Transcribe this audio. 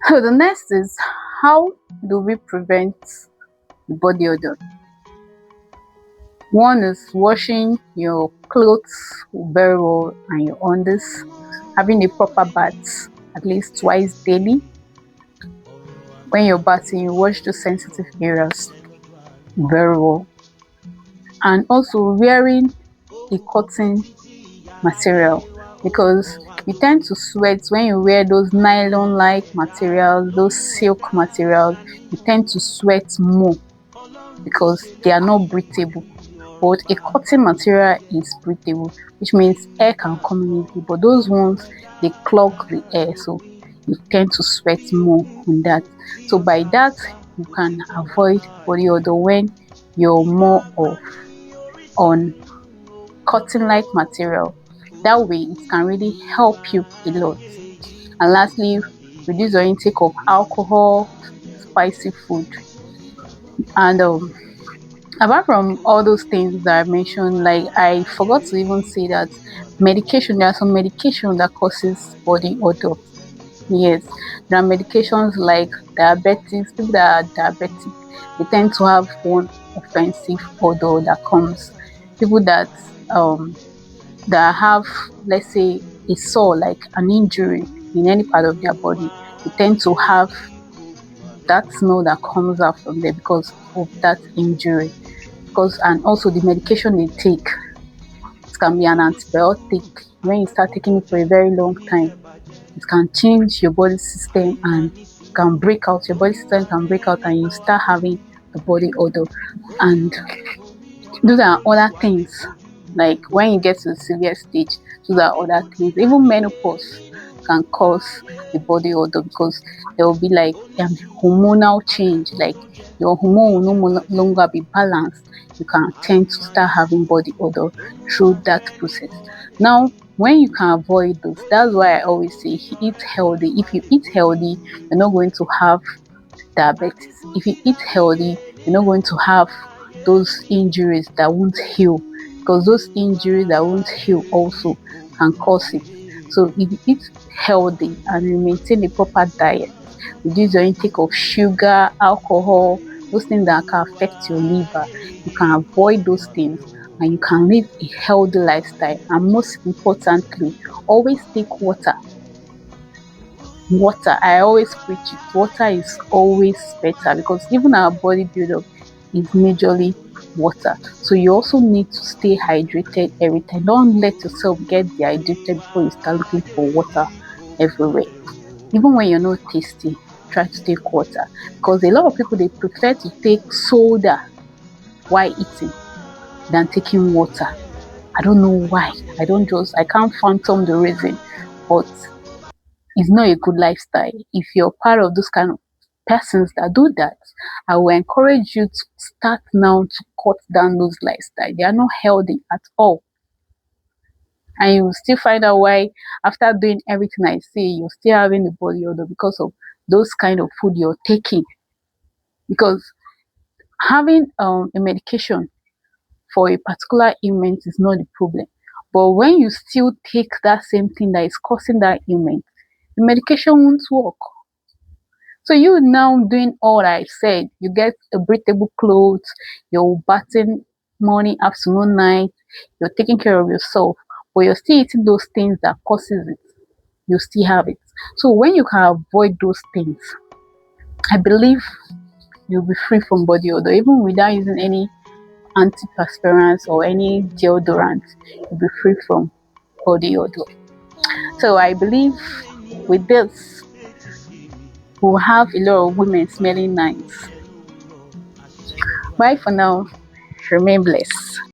So the next is, how do we prevent body odor? One is washing your clothes very well and your undies, having a proper bath at least twice daily. When you're bathing, you wash those sensitive areas very well, and also wearing a cotton material, because you tend to sweat when you wear those nylon like materials, those silk materials. You tend to sweat more because they are not breathable. But a cotton material is breathable, which means air can come in easily. But those ones, they clog the air, so you tend to sweat more on that. So by that, you can avoid body odor when you're more of on cotton like material. That way it can really help you a lot. And lastly, reduce your intake of alcohol, spicy food. And apart from all those things that I mentioned, like I forgot to even say that medication, there are some medication that causes body odor. Yes, there are medications like diabetics. People that are diabetic, they tend to have one offensive odor that comes. People um that have, let's say, a sore, like an injury in any part of their body, they tend to have that smell that comes out from there because of that injury. Because, and also the medication they take, it can be an antibiotic. When you start taking it for a very long time, it can change your body system and can break out. Your body system can break out, and you start having the body odor. And those are other things. Like when you get to the severe stage, those are other things. Even menopause can cause the body odor, because there will be like hormonal change, like your hormone will longer be balanced. You can tend to start having body odor through that process. Now, when you can avoid those, that's why I always say eat healthy. If you eat healthy, you're not going to have diabetes. If you eat healthy, you're not going to have those injuries that won't heal, because those injuries that won't heal also can cause it. So if you eat healthy and you maintain a proper diet, reduce your intake of sugar, alcohol, those things that can affect your liver, you can avoid those things and you can live a healthy lifestyle. And most importantly, always take water. Water, I always preach it. Water is always better, because even our body buildup is majorly water. So you also need to stay hydrated every time. Don't let yourself get dehydrated before you start looking for water everywhere. Even when you're not tasty, try to take water, because a lot of people, they prefer to take soda while eating than taking water. I don't know why. I can't fathom the reason, but it's not a good lifestyle. If you're part of those kind of persons that do that, I will encourage you to start now to cut down those lifestyle. They are not healthy at all. And you will still find out why, after doing everything I say, you're still having the body odor because of those kind of food you're taking. Because having a medication for a particular ailment is not the problem. But when you still take that same thing that is causing that ailment, the medication won't work. So you now doing all I said, you get a breathable clothes, you're bathing morning, afternoon, night, you're taking care of yourself, but you're still eating those things that causes it. You still have it. So when you can avoid those things, I believe you'll be free from body odor, even without using any antiperspirants or any deodorant. You'll be free from body odor. So I believe with this, we'll have a lot of women smelling nice. Bye for now. Remain blessed.